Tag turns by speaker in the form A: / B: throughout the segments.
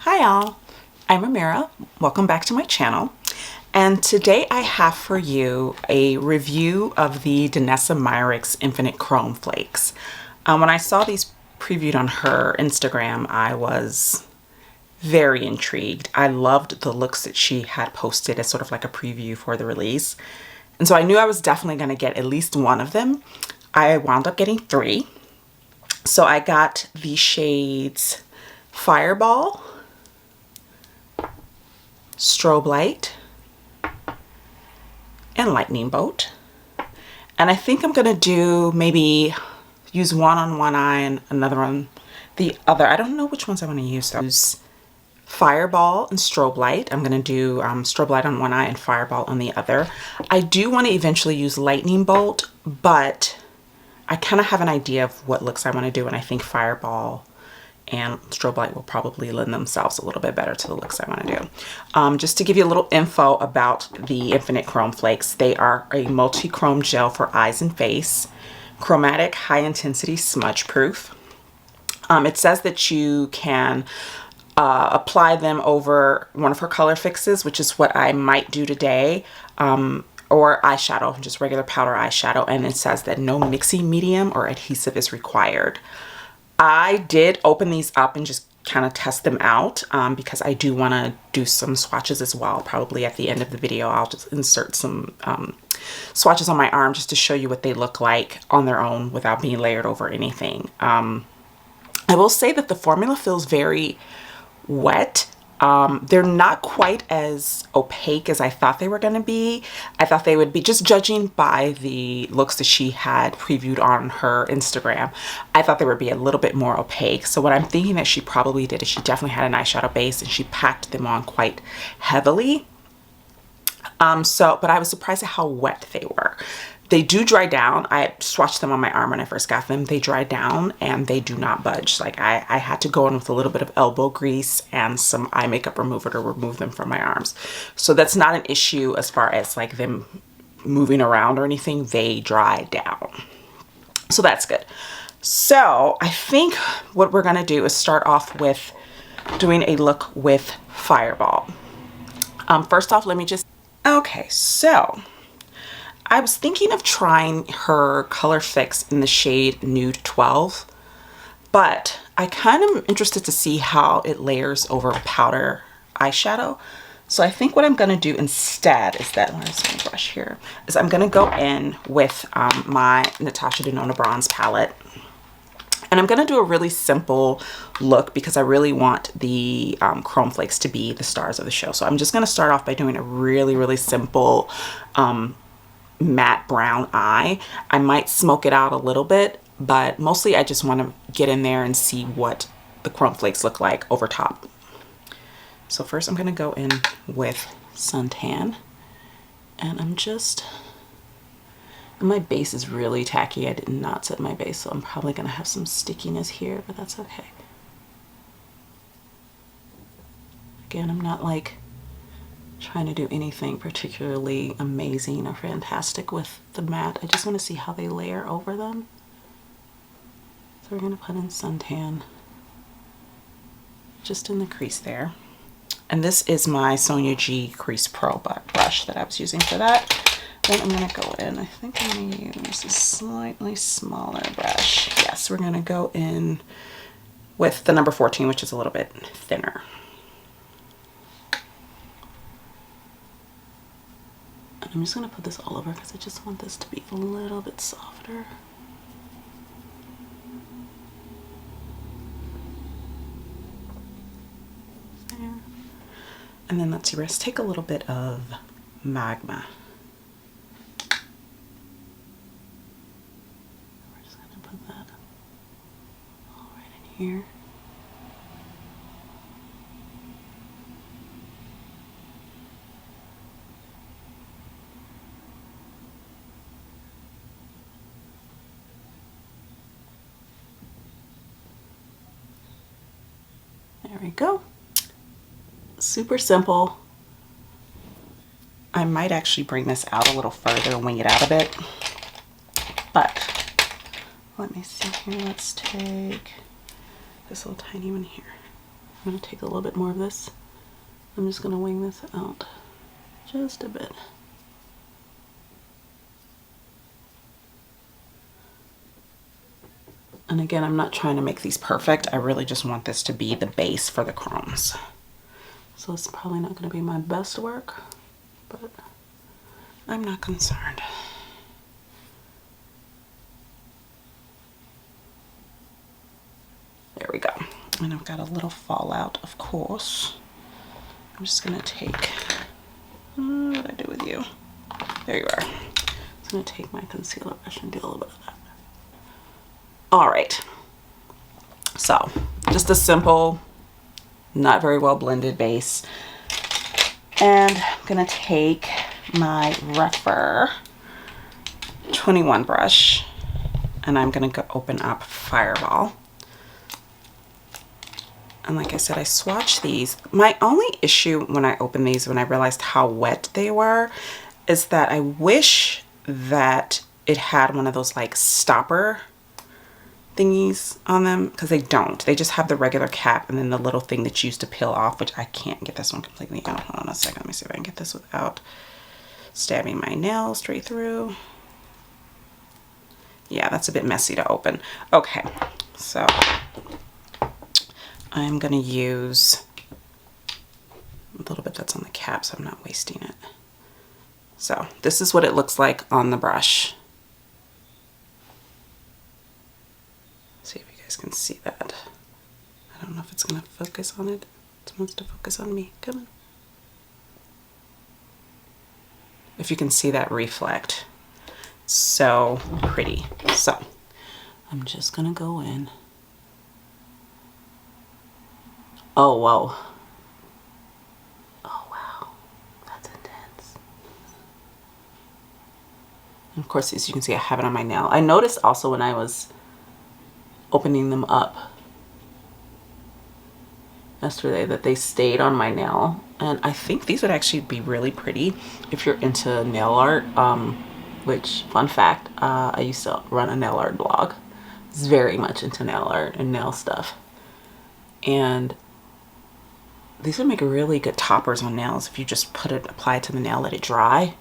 A: Hi y'all, I'm Amira. Welcome back to my channel. And today I have for you a review of the Danessa Myricks Infinite Chrome Flakes. When I saw these previewed on her Instagram, I was very intrigued. I loved the looks that she had posted as sort of like a preview for the release. And so I knew I was definitely going to get at least one of them. I wound up getting 3. So I got the shades Fireball, Strobe Light, and Lightning Bolt. And I think I'm gonna do maybe use one on one eye and another on the other. I don't know which ones I want to use though. Use Fireball and Strobe Light. I'm gonna do Strobe Light on one eye and Fireball on the other. I do want to eventually use Lightning Bolt, but I kind of have an idea of what looks I want to do, and I think Fireball and Strobe Light will probably lend themselves a little bit better to the looks I want to do. Just to give you a little info about the Infinite Chrome Flakes, they are a multi-chrome gel for eyes and face, chromatic, high-intensity, smudge-proof. It says that you can apply them over one of her color fixes, which is what I might do today, or eyeshadow, just regular powder eyeshadow, and it says that no mixing medium or adhesive is required. I did open these up and just kind of test them out because I do want to do some swatches as well. Probably at the end of the video, I'll just insert some swatches on my arm just to show you what they look like on their own without being layered over anything. I will say that the formula feels very wet. They're not quite as opaque as I thought they were going to be. I thought they would be, just judging by the looks that she had previewed on her Instagram, I thought they would be a little bit more opaque. So what I'm thinking that she probably did is she definitely had an eyeshadow base and she packed them on quite heavily. But I was surprised at how wet they were. They do dry down. I swatched them on my arm when I first got them. They dry down and they do not budge. Like I had to go in with a little bit of elbow grease and some eye makeup remover to remove them from my arms. So that's not an issue as far as like them moving around or anything. They dry down. So that's good. So I think what we're gonna do is start off with doing a look with Fireball. First off, let me just, okay, so I was thinking of trying her color fix in the shade Nude 12, but I kind of am interested to see how it layers over powder eyeshadow. So I think what I'm going to do instead is that, let's get a brush here, is I'm going to go in with my Natasha Denona Bronze palette. And I'm going to do a really simple look because I really want the Chrome Flakes to be the stars of the show. So I'm just going to start off by doing a really, really simple matte brown eye. I might smoke it out a little bit, but mostly I just want to get in there and see what the Chrome Flakes look like over top. So first I'm going to go in with Suntan, and I'm just, and my base is really tacky. I did not set my base, so I'm probably going to have some stickiness here, but that's okay. Again, I'm not like trying to do anything particularly amazing or fantastic with the matte. I just want to see how they layer over them. So we're going to put in Suntan just in the crease there. And this is my Sonia G Crease Pro brush that I was using for that. Then I'm going to go in, I think I'm going to use a slightly smaller brush. Yes, we're going to go in with the number 14, which is a little bit thinner. I'm just going to put this all over because I just want this to be a little bit softer. There. And then let's see, let's take a little bit of Magma. We're just going to put that all right in here. There we go. Super simple. I might actually bring this out a little further and wing it out a bit. But let me see here. Let's take this little tiny one here. I'm gonna take a little bit more of this. I'm just gonna wing this out just a bit. And again, I'm not trying to make these perfect. I really just want this to be the base for the chromes. So it's probably not going to be my best work, but I'm not concerned. There we go. And I've got a little fallout, of course. I'm just going to take, what did I do with you? There you are. I'm just going to take my concealer brush and do a little bit of that. All right, so just a simple, not very well blended base. And I'm gonna take my Rephr 21 brush and I'm gonna go open up Fireball. And like I said, I swatch these. My only issue when I opened these, when I realized how wet they were, is that I wish that it had one of those like stopper thingies on them, because they don't. They just have the regular cap and then the little thing that you use to peel off, which I can't get this one completely out. Hold on a second. Let me see if I can get this without stabbing my nail straight through. Yeah, that's a bit messy to open. Okay, so I'm gonna use a little bit that's on the cap so I'm not wasting it. So this is what it looks like on the brush. See if you guys can see that. I don't know if it's gonna focus on it. It wants to focus on me. Come on. If you can see that reflect. So pretty. So I'm just gonna go in. Oh, whoa. Oh, wow. That's intense. And of course, as you can see, I have it on my nail. I noticed also when I was opening them up yesterday that they stayed on my nail, and I think these would actually be really pretty if you're into nail art, which, fun fact, I used to run a nail art blog. I was very much into nail art and nail stuff, and these would make really good toppers on nails if you just apply it to the nail, let it dry.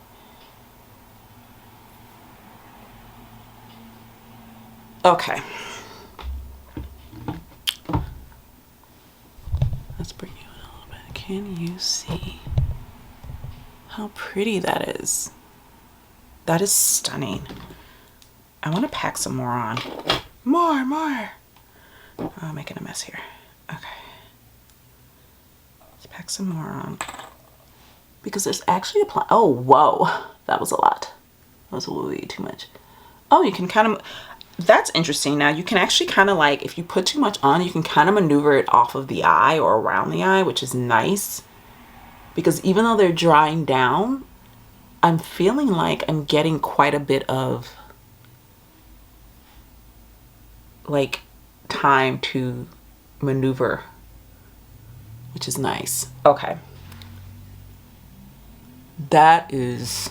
A: Okay. Let's bring you in a little bit. Can you see how pretty that is? That is stunning. I want to pack some more on. More. Oh, I'm making a mess here. Okay. Let's pack some more on. Because there's actually a plan. Oh, whoa. That was a lot. That was way too much. Oh, you can kind of... That's interesting. Now you can actually kind of like, if you put too much on, you can kind of maneuver it off of the eye or around the eye, which is nice. Because even though they're drying down, I'm feeling like I'm getting quite a bit of like time to maneuver, which is nice. Okay. That is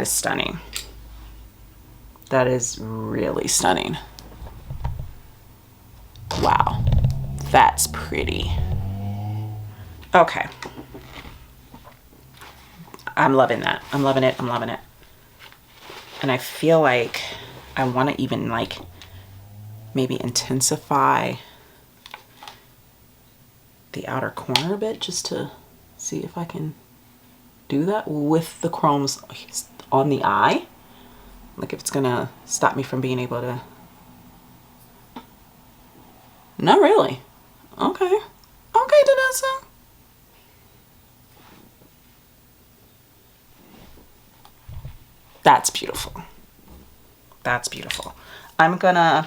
A: stunning. That is really stunning. Wow. That's pretty. Okay. I'm loving that. I'm loving it. I'm loving it. And I feel like I want to even like maybe intensify the outer corner a bit just to see if I can do that with the chromes on the eye. Like if it's gonna stop me from being able to. Not really. Okay. Okay, Danessa. That's beautiful. That's beautiful. I'm gonna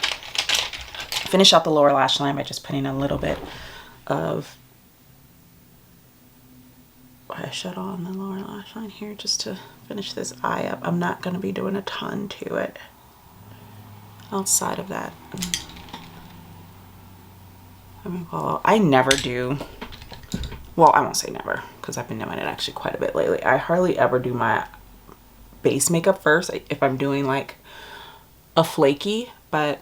A: finish out the lower lash line by just putting a little bit of eyeshadow on the lower lash line here just to finish this eye up. I'm not going to be doing a ton to it outside of that. I mean, well, I never do, well, I won't say never because I've been doing it actually quite a bit lately. I hardly ever do my base makeup first if I'm doing like a flaky, but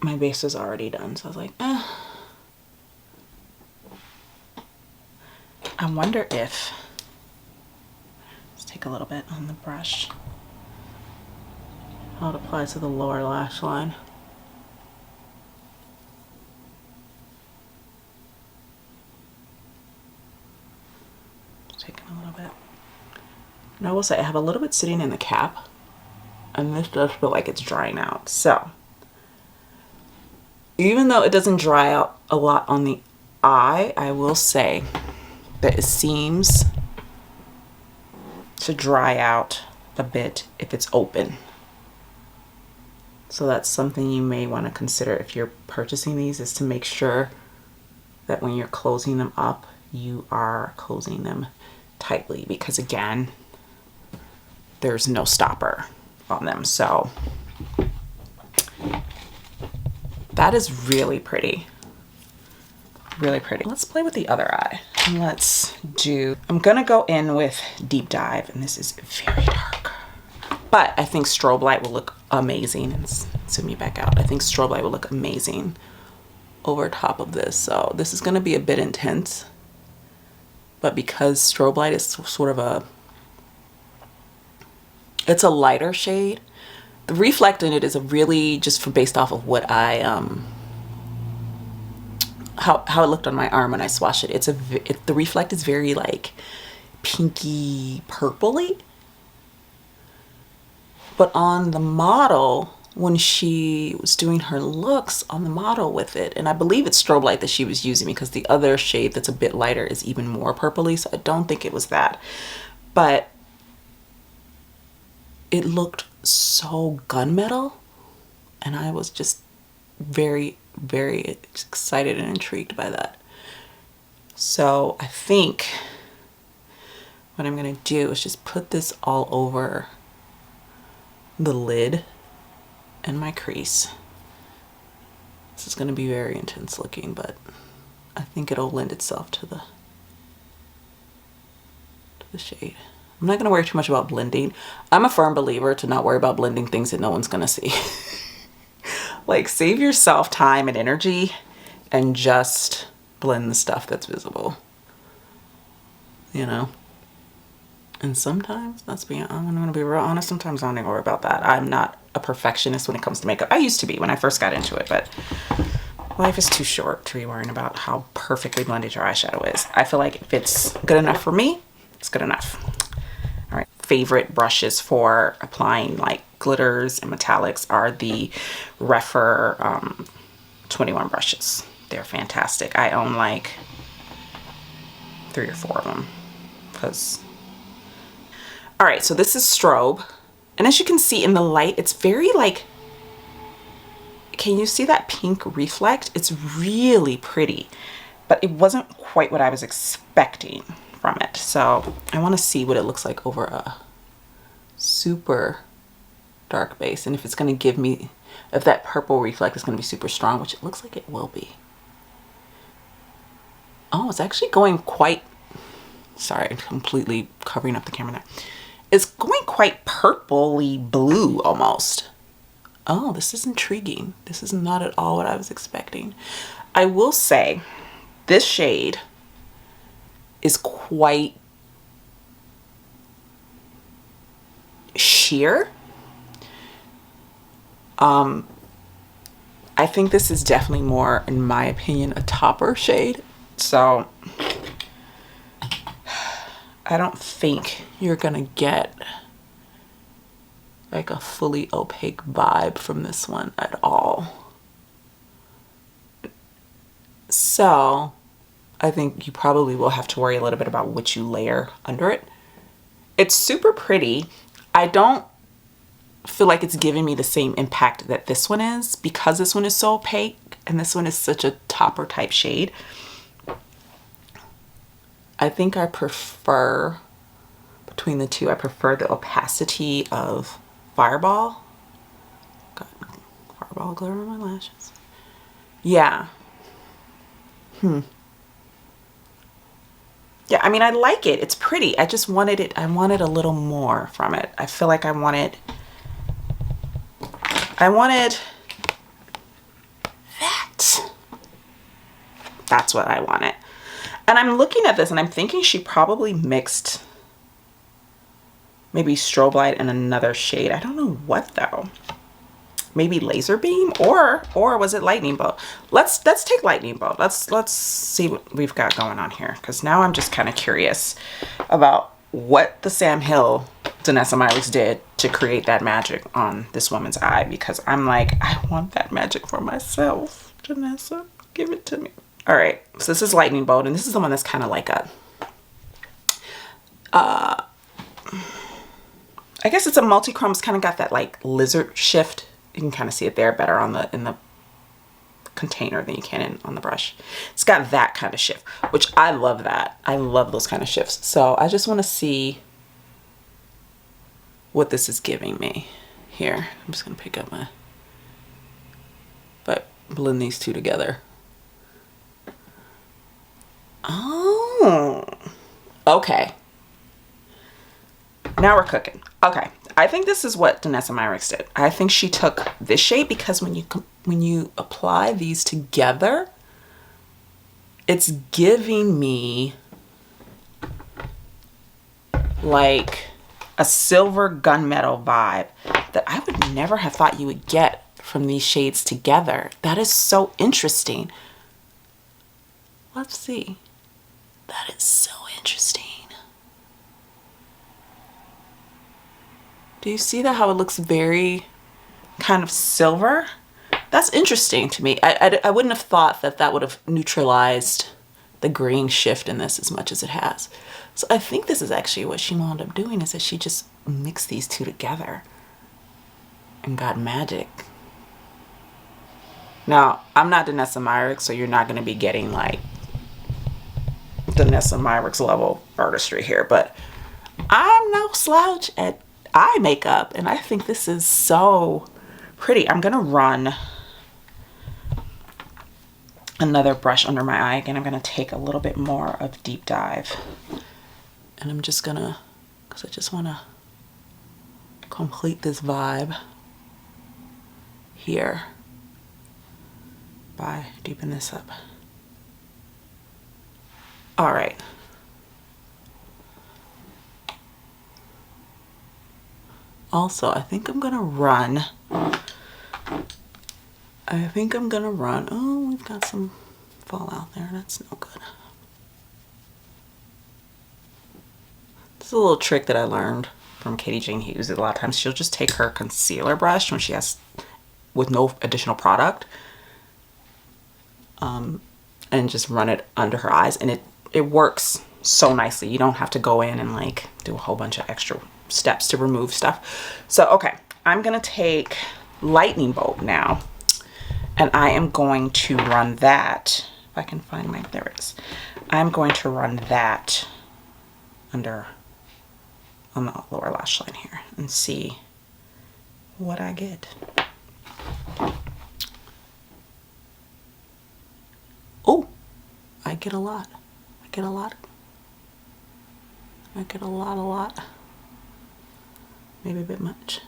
A: my base is already done. So I was like, eh. I wonder if, let's take a little bit on the brush, how it applies to the lower lash line. Taking a little bit. And I will say I have a little bit sitting in the cap, and this does feel like it's drying out. So even though it doesn't dry out a lot on the eye, I will say that it seems to dry out a bit if it's open. So that's something you may want to consider if you're purchasing these, is to make sure that when you're closing them up, you are closing them tightly, because again, there's no stopper on them. So that is really pretty. Really pretty. Let's play with the other eye. And let's do, I'm gonna go in with Deep Dive, and this is very dark. But I think strobe light will look amazing. And zoom me back out. I think strobe light will look amazing over top of this. So this is gonna be a bit intense. But because strobe light is sort of a, it's a lighter shade, the reflect in it is a really, just for based off of what I, how it looked on my arm when I swatched it, the reflect is very like pinky purpley. But on the model, when she was doing her looks on the model with it, and I believe it's strobe light that she was using, because the other shade that's a bit lighter is even more purpley, so I don't think it was that. But it looked so gunmetal, and I was just very, very excited and intrigued by that. So I think what I'm gonna do is just put this all over the lid and my crease. This is gonna be very intense looking, but I think it'll lend itself to the shade. I'm not gonna worry too much about blending. I'm a firm believer to not worry about blending things that no one's gonna see. Like, save yourself time and energy and just blend the stuff that's visible, you know? And sometimes, I'm gonna be real honest, sometimes I don't even worry about that. I'm not a perfectionist when it comes to makeup. I used to be when I first got into it, but life is too short to be worrying about how perfectly blended your eyeshadow is. I feel like if it's good enough for me, it's good enough. All right, favorite brushes for applying like glitters and metallics are the Rephr 21 brushes. They're fantastic. I own like 3 or 4 of them because... All right, so this is strobe. And as you can see in the light, it's very like, can you see that pink reflect? It's really pretty, but it wasn't quite what I was expecting from it. So I want to see what it looks like over a super dark base, and if it's going to give me, if that purple reflect is going to be super strong, which it looks like it will be. Oh, it's actually going quite, sorry, I'm completely covering up the camera there. It's going quite purpley blue almost. Oh, this is intriguing. This is not at all what I was expecting. I will say this shade is quite sheer. I think this is definitely more, in my opinion, a topper shade. So I don't think you're gonna get like a fully opaque vibe from this one at all. So I think you probably will have to worry a little bit about what you layer under it. It's super pretty. I don't feel like it's giving me the same impact that this one is, because this one is so opaque and this one is such a topper type shade. I think I prefer, between the two, I prefer the opacity of Fireball. Got Fireball glitter on my lashes. Yeah. Yeah, I mean, I like it. It's pretty. I just wanted it, I wanted a little more from it. I feel like I wanted That's what I wanted. And I'm looking at this and I'm thinking she probably mixed maybe Strobe Light and another shade. I don't know what though. Maybe Laser Beam or was it Lightning Bolt? Let's take Lightning Bolt. Let's see what we've got going on here, because now I'm just kind of curious about what the Sam Hill Danessa Myricks did to create that magic on this woman's eye, because I'm like, I want that magic for myself. Danessa, give it to me. All right, so this is Lightning Bolt, and this is the one that's kind of like a I guess it's a multi-chrome. It's kind of got that like lizard shift. You can kind of see it there better on the in the container than you can on the brush. It's got that kind of shift, which I love that. I love those kind of shifts. So I just want to see what this is giving me here. I'm just going to pick up my, but blend these two together. Oh, okay. Now we're cooking. Okay, I think this is what Danessa Myricks did. I think she took this shade, because when you apply these together, it's giving me like a silver gunmetal vibe that I would never have thought you would get from these shades together. That is so interesting. Let's see. That is so interesting. Do you see that, how it looks very kind of silver? That's interesting to me. I wouldn't have thought that that would have neutralized the green shift in this as much as it has. So I think this is actually what she wound up doing, is that she just mixed these two together and got magic. Now, I'm not Danessa Myricks, so you're not going to be getting like Danessa Myricks level artistry here, but I'm no slouch at eye makeup, and I think this is so pretty. I'm gonna run another brush under my eye again. I'm gonna take a little bit more of Deep Dive, and I'm just gonna, because I just want to complete this vibe here by deepening this up. All right. Also, I think I'm gonna run. Oh, we've got some fallout there. That's no good. This is a little trick that I learned from Katie Jane Hughes. A lot of times she'll just take her concealer brush when she has, with no additional product, and just run it under her eyes, and it works so nicely. You don't have to go in and like do a whole bunch of extra steps to remove stuff. So okay, I'm gonna take Lightning Bolt now, and I am going to run that, if I can find my, there it is. I'm going to run that under on the lower lash line here and see what I get. Oh, I get a lot. I get a lot. A lot. Maybe a bit much.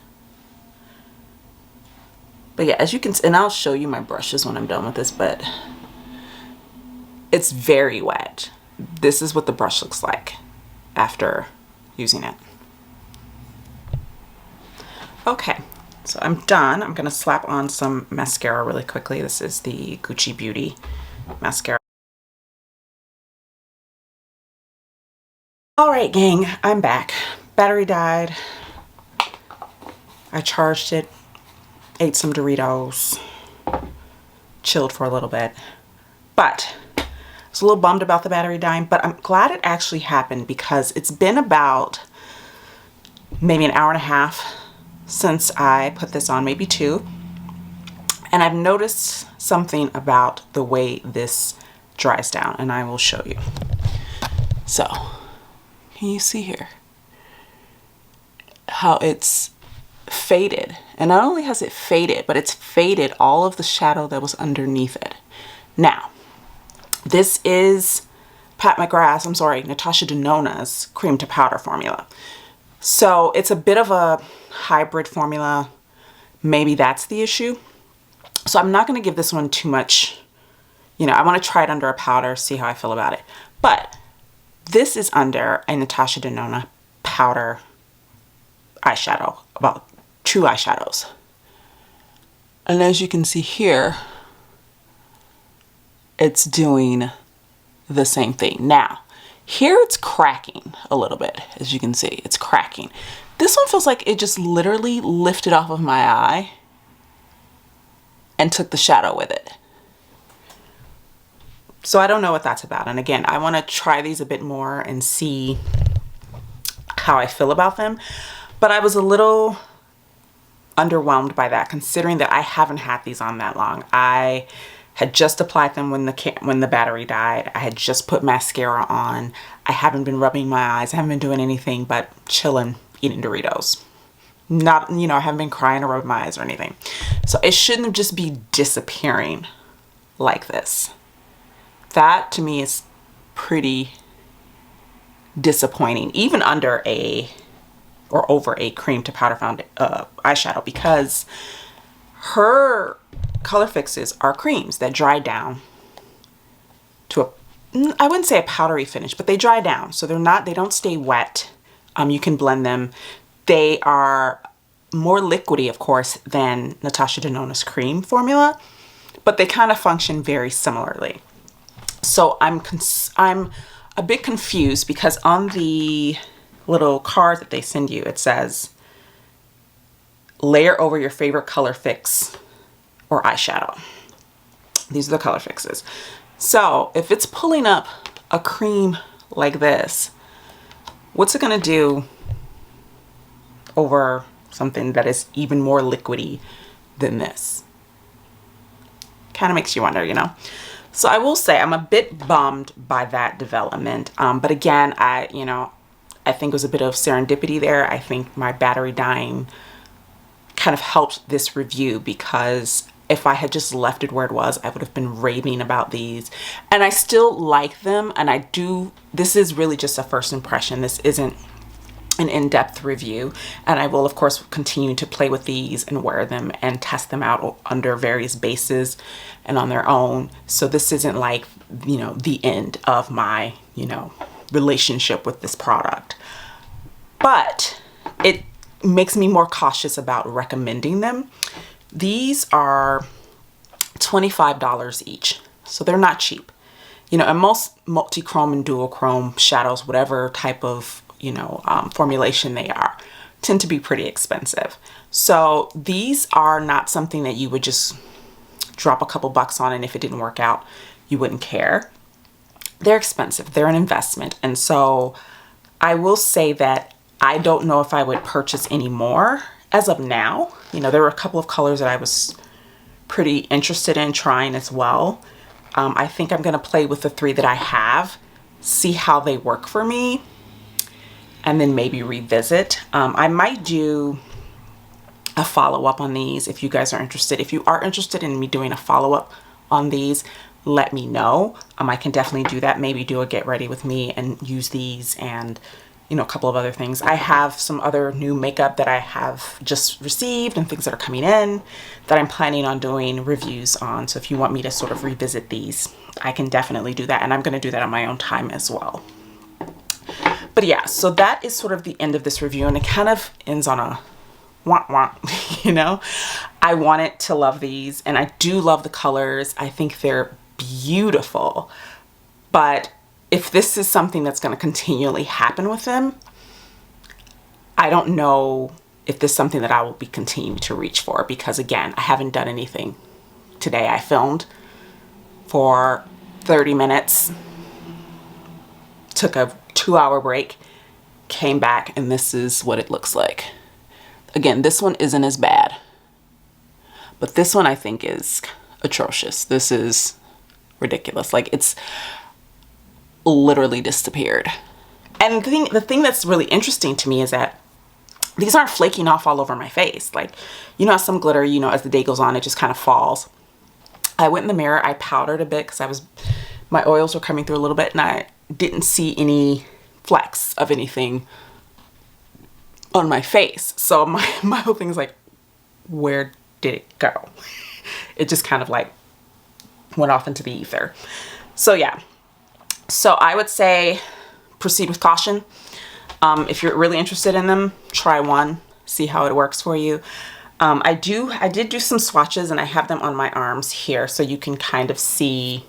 A: But yeah, as you can see, and I'll show you my brushes when I'm done with this, but it's very wet. This is what the brush looks like after using it. Okay, so I'm done. I'm gonna slap on some mascara really quickly. This is the Gucci Beauty mascara. All right, gang, I'm back. Battery died. I charged it, ate some Doritos, chilled for a little bit. But I was a little bummed about the battery dying, but I'm glad it actually happened, because it's been about maybe an hour and a half since I put this on, maybe 2. And I've noticed something about the way this dries down, and I will show you. So, can you see here how it's faded? And not only has it faded, but it's faded all of the shadow that was underneath it. Now, this is Natasha Denona's cream to powder formula. So it's a bit of a hybrid formula. Maybe that's the issue. So I'm not going to give this one too much You know, I want to try it under a powder, see how I feel about it. But this is under a Natasha Denona powder eyeshadow, about 2 eyeshadows. And as you can see here, it's doing the same thing. Now, here it's cracking a little bit. As you can see, it's cracking. This one feels like it just literally lifted off of my eye and took the shadow with it. So I don't know what that's about. And again, I want to try these a bit more and see how I feel about them. But I was a little underwhelmed by that, considering that I haven't had these on that long. I had just applied them when the battery died. I had just put mascara on. I haven't been rubbing my eyes. I haven't been doing anything but chilling, eating Doritos. Not, you know, I haven't been crying or rubbing my eyes or anything. So it shouldn't just be disappearing like this. That to me is pretty disappointing, even under a or over a cream to powder eyeshadow, because her color fixes are creams that dry down to a, I wouldn't say a powdery finish, but they dry down. So they don't stay wet. You can blend them. They are more liquidy, of course, than Natasha Denona's cream formula, but they kind of function very similarly. So I'm a bit confused because on the little card that they send you, it says layer over your favorite color fix or eyeshadow. These are the color fixes. So if it's pulling up a cream like this, what's it gonna do over something that is even more liquidy than this? Kind of makes you wonder, you know? So I will say I'm a bit bummed by that development. But again, I think it was a bit of serendipity there. I think my battery dying kind of helped this review, because if I had just left it where it was, I would have been raving about these. And I still like them. And this is really just a first impression. This isn't an in-depth review. And I will, of course, continue to play with these and wear them and test them out under various bases and on their own. So this isn't like, you know, the end of my, you know, relationship with this product. But it makes me more cautious about recommending them. These are $25 each, so they're not cheap. You know, and most multi-chrome and dual chrome shadows, whatever type of, you know, formulation they are, tend to be pretty expensive. So these are not something that you would just drop a couple bucks on, and if it didn't work out, you wouldn't care. They're expensive. They're an investment. And so I will say that I don't know if I would purchase any more as of now. You know, there were a couple of colors that I was pretty interested in trying as well. I think I'm going to play with the 3 that I have, see how they work for me, and then maybe revisit. I might do a follow-up on these if you guys are interested. If you are interested in me doing a follow-up on these, let me know. I can definitely do that. Maybe do a get ready with me and use these, and you know, a couple of other things. I have some other new makeup that I have just received and things that are coming in that I'm planning on doing reviews on. So if you want me to sort of revisit these, I can definitely do that. And I'm going to do that on my own time as well. But yeah, so that is sort of the end of this review, and it kind of ends on a wah wah, you know? I wanted to love these, and I do love the colors. I think they're beautiful, but if this is something that's going to continually happen with them, I don't know if this is something that I will be continuing to reach for, because again, I haven't done anything today. I filmed for 30 minutes, took a 2-hour break, came back, and this is what it looks like. Again, this one isn't as bad, but this one I think is atrocious. This is ridiculous. Like, it's literally disappeared. And the thing that's really interesting to me is that these aren't flaking off all over my face. Like, you know how some glitter, you know, as the day goes on, it just kind of falls. I went in the mirror, I powdered a bit because my oils were coming through a little bit, and I didn't see any flecks of anything on my face. So my whole thing is like, where did it go? It just kind of like went off into the ether. So yeah, so I would say proceed with caution. If you're really interested in them, try one, see how it works for you. I did do some swatches, and I have them on my arms here, so you can kind of see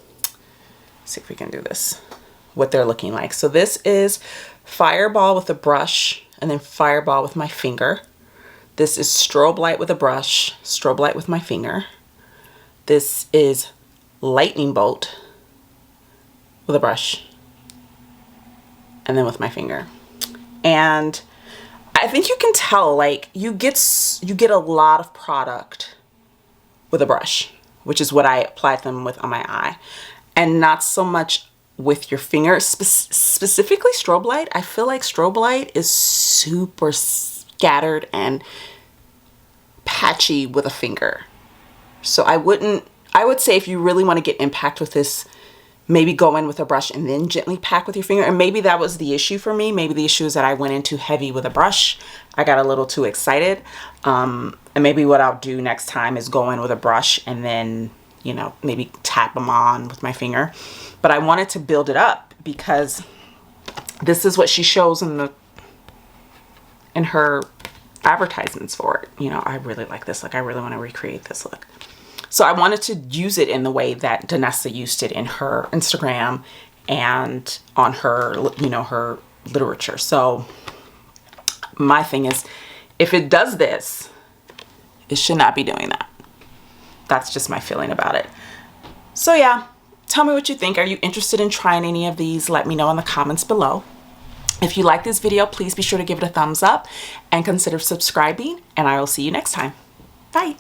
A: if we can do this, what they're looking like. So this is Fireball with a brush, and then Fireball with my finger. This is Strobe Light with a brush, Strobe Light with my finger. This is Lightning Bolt with a brush, and then with my finger. And I think you can tell, like, you get a lot of product with a brush, which is what I applied them with on my eye, and not so much with your finger. Specifically Strobe Light. I feel like Strobe Light is super scattered and patchy with a finger. So I would say if you really want to get impact with this, maybe go in with a brush and then gently pack with your finger. And maybe that was the issue for me. Maybe the issue is that I went in too heavy with a brush. I got a little too excited. And maybe what I'll do next time is go in with a brush and then, you know, maybe tap them on with my finger. But I wanted to build it up because this is what she shows in her advertisements for it. You know, I really like this look. I really want to recreate this look. So I wanted to use it in the way that Danessa used it in her Instagram and on her, you know, her literature. So my thing is, if it does this, it should not be doing that. That's just my feeling about it. So yeah, tell me what you think. Are you interested in trying any of these? Let me know in the comments below. If you like this video, please be sure to give it a thumbs up and consider subscribing, and I will see you next time. Bye.